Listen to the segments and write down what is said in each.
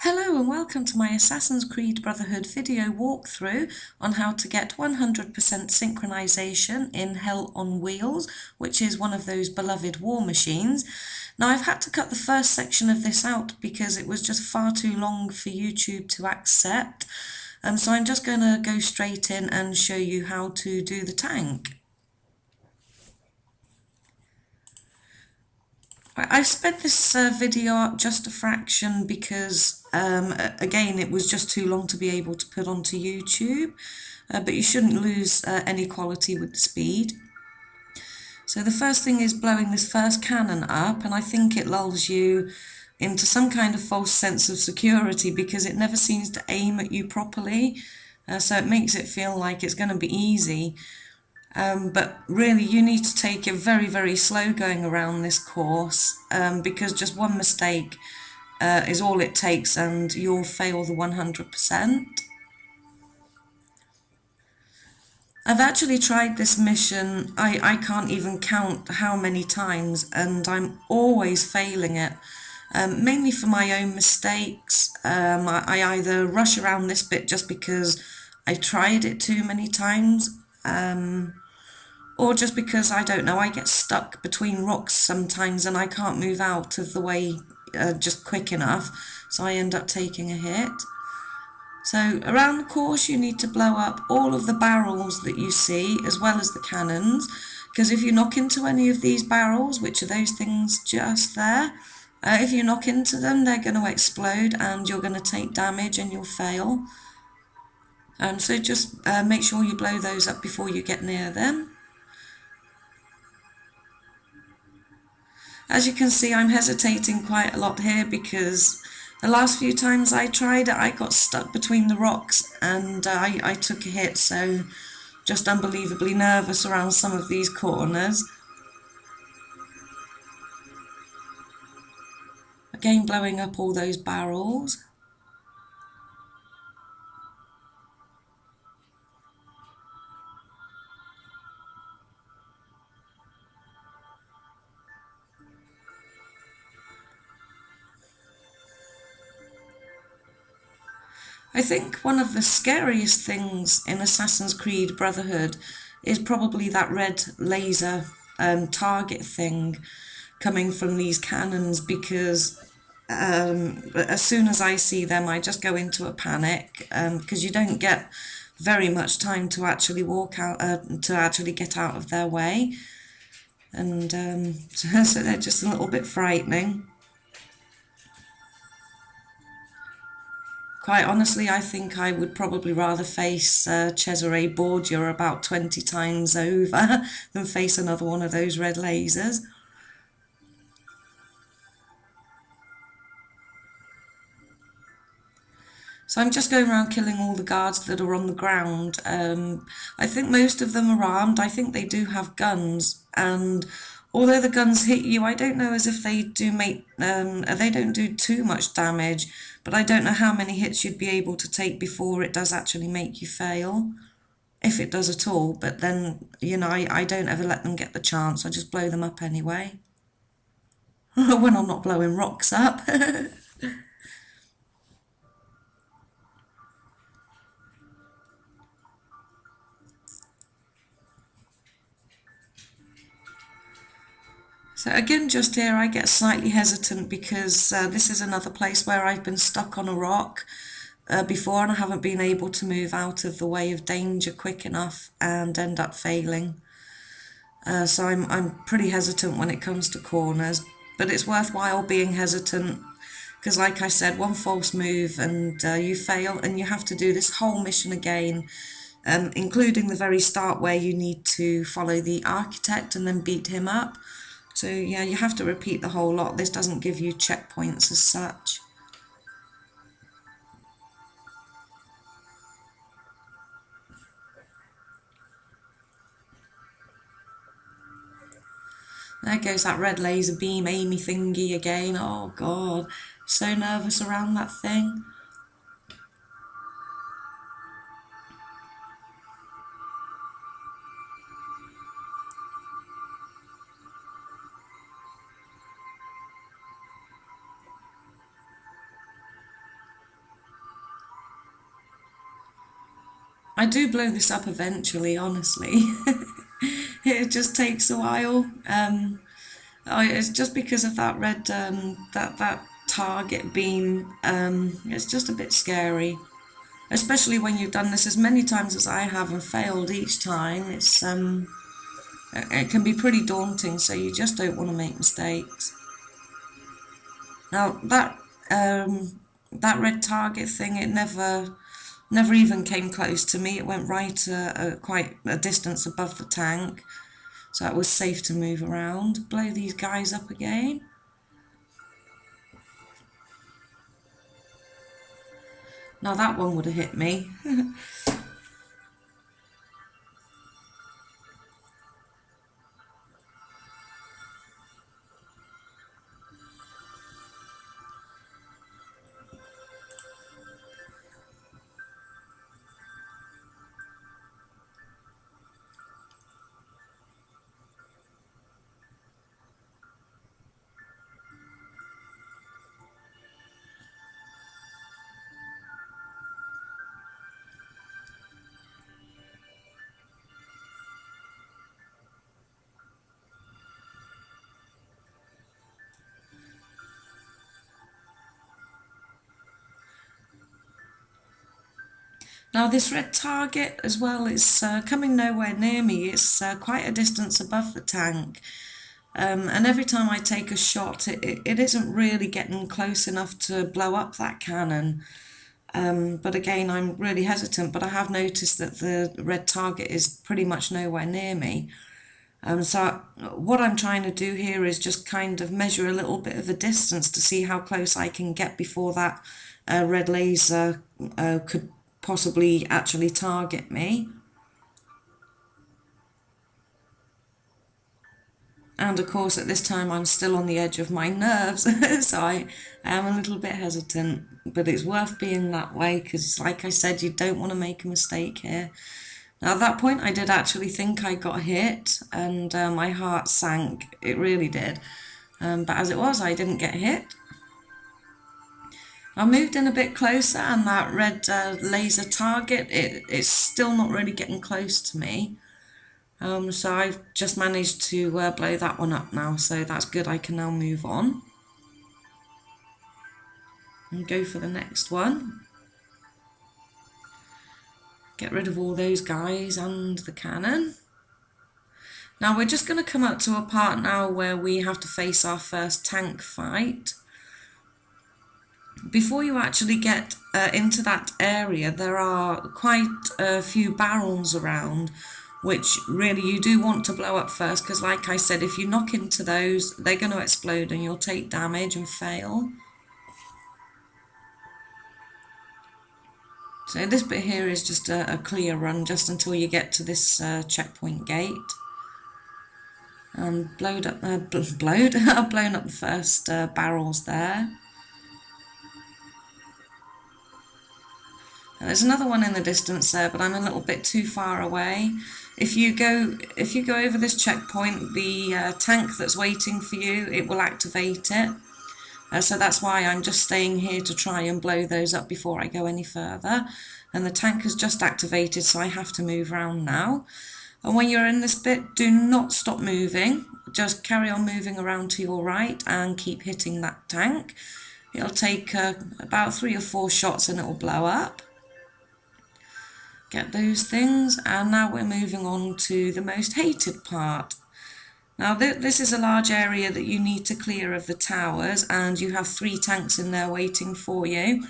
Hello and welcome to my Assassin's Creed Brotherhood video walkthrough on how to get 100% synchronization in Hell on Wheels, which is one of those beloved war machines. Now I've had to cut the first section of this out because it was just far too long for YouTube to accept, so I'm just going to go straight in and show you how to do the tank. I've sped this video up just a fraction because, again, it was just too long to be able to put onto YouTube, but you shouldn't lose any quality with the speed. So the first thing is blowing this first cannon up, and I think it lulls you into some kind of false sense of security because it never seems to aim at you properly, so it makes it feel like it's going to be easy. But really you need to take it very, very slow going around this course, because just one mistake is all it takes and you'll fail the 100%. I've actually tried this mission, I can't even count how many times, and I'm always failing it, mainly for my own mistakes. I either rush around this bit just because I've tried it too many times, or just because, I don't know, I get stuck between rocks sometimes and I can't move out of the way just quick enough, so I end up taking a hit. So around the course you need to blow up all of the barrels that you see, as well as the cannons, because if you knock into any of these barrels, which are those things just there, if you knock into them they're going to explode and you're going to take damage and you'll fail. So just make sure you blow those up before you get near them. As you can see, I'm hesitating quite a lot here because the last few times I tried it, I got stuck between the rocks and I took a hit, so just unbelievably nervous around some of these corners. Again, blowing up all those barrels. I think one of the scariest things in Assassin's Creed Brotherhood is probably that red laser target thing coming from these cannons, because as soon as I see them I just go into a panic, because you don't get very much time to actually walk out, to actually get out of their way, and so they're just a little bit frightening. Quite honestly, I think I would probably rather face Cesare Borgia about 20 times over than face another one of those red lasers. So I'm just going around killing all the guards that are on the ground. I think most of them are armed. I think they do have guns, and although the guns hit you, I don't know as if they do make, they don't do too much damage, but I don't know how many hits you'd be able to take before it does actually make you fail, if it does at all. But then, you know, I don't ever let them get the chance, I just blow them up anyway. When I'm not blowing rocks up. So again, just here I get slightly hesitant because this is another place where I've been stuck on a rock before and I haven't been able to move out of the way of danger quick enough and end up failing. So I'm pretty hesitant when it comes to corners, but it's worthwhile being hesitant because, like I said, one false move and you fail, and you have to do this whole mission again, including the very start where you need to follow the architect and then beat him up. So yeah, you have to repeat the whole lot. This doesn't give you checkpoints as such. There goes that red laser beam Amy thingy again. Oh god, so nervous around that thing. I do blow this up eventually, honestly. It just takes a while. It's just because of that red, that target beam. It's just a bit scary, especially when you've done this as many times as I have and failed each time. It can be pretty daunting, so you just don't want to make mistakes. Now that red target thing, it never even came close to me. It went right quite a distance above the tank, so it was safe to move around. Blow these guys up again. Now that one would have hit me. Now this red target as well is coming nowhere near me. It's quite a distance above the tank. And every time I take a shot, it isn't really getting close enough to blow up that cannon. But again, I'm really hesitant, but I have noticed that the red target is pretty much nowhere near me. So what I'm trying to do here is just kind of measure a little bit of a distance to see how close I can get before that red laser could possibly actually target me. And of course at this time I'm still on the edge of my nerves, so I am a little bit hesitant, but it's worth being that way because, like I said, you don't want to make a mistake here. Now at that point I did actually think I got hit, and my heart sank, it really did. But as it was, I didn't get hit. I moved in a bit closer, and that red laser target, it's still not really getting close to me. So I've just managed to blow that one up now, so that's good. I can now move on and go for the next one. Get rid of all those guys and the cannon. Now we're just going to come up to a part now where we have to face our first tank fight. Before you actually get into that area, there are quite a few barrels around, which really you do want to blow up first, because like I said, if you knock into those, they're going to explode and you'll take damage and fail. So this bit here is just a clear run, just until you get to this checkpoint gate. And I've blown up the first barrels there. And there's another one in the distance there, but I'm a little bit too far away. If you go over this checkpoint, the tank that's waiting for you, it will activate it. So that's why I'm just staying here to try and blow those up before I go any further. And the tank has just activated, so I have to move around now. And when you're in this bit, do not stop moving. Just carry on moving around to your right and keep hitting that tank. It'll take about 3 or 4 shots and it will blow up. Get those things, and now we're moving on to the most hated part. Now this is a large area that you need to clear of the towers, and you have 3 tanks in there waiting for you.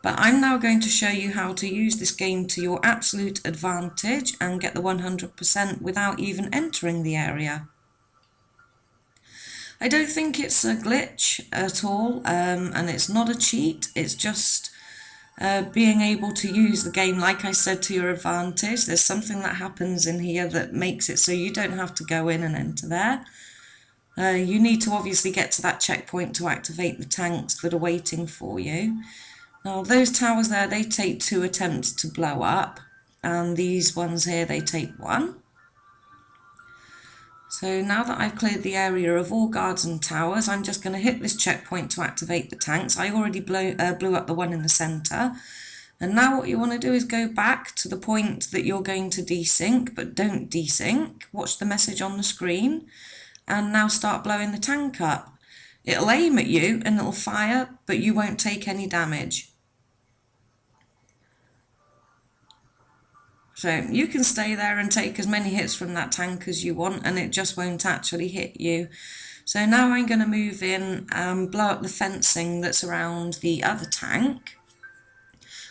But I'm now going to show you how to use this game to your absolute advantage and get the 100% without even entering the area. I don't think it's a glitch at all, and it's not a cheat, it's just being able to use the game, like I said, to your advantage. There's something that happens in here that makes it so you don't have to go in and enter there. You need to obviously get to that checkpoint to activate the tanks that are waiting for you. Now those towers there, they take 2 attempts to blow up, and these ones here, they take 1. So now that I've cleared the area of all guards and towers, I'm just going to hit this checkpoint to activate the tanks. I already blew up the one in the centre, And now what you want to do is go back to the point that you're going to desync, but don't desync. Watch the message on the screen and now start blowing the tank up. It'll aim at you and it'll fire, but you won't take any damage. So you can stay there and take as many hits from that tank as you want, and it just won't actually hit you. So now I'm going to move in and blow up the fencing that's around the other tank.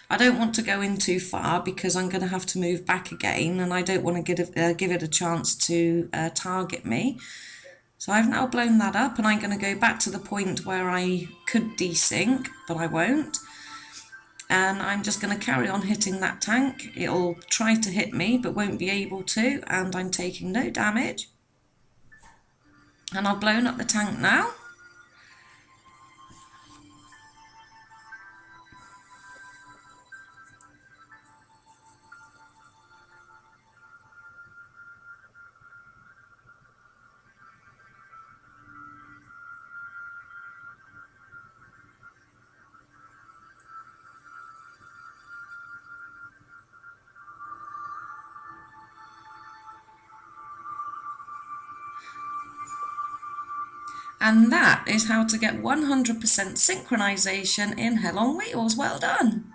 I don't want to go in too far because I'm going to have to move back again, and I don't want to give it a chance to target me. So I've now blown that up, and I'm going to go back to the point where I could desync, but I won't. And I'm just going to carry on hitting that tank. It'll try to hit me but won't be able to, and I'm taking no damage. And I've blown up the tank now. And that is how to get 100% synchronization in Hell on Wheels. Well done!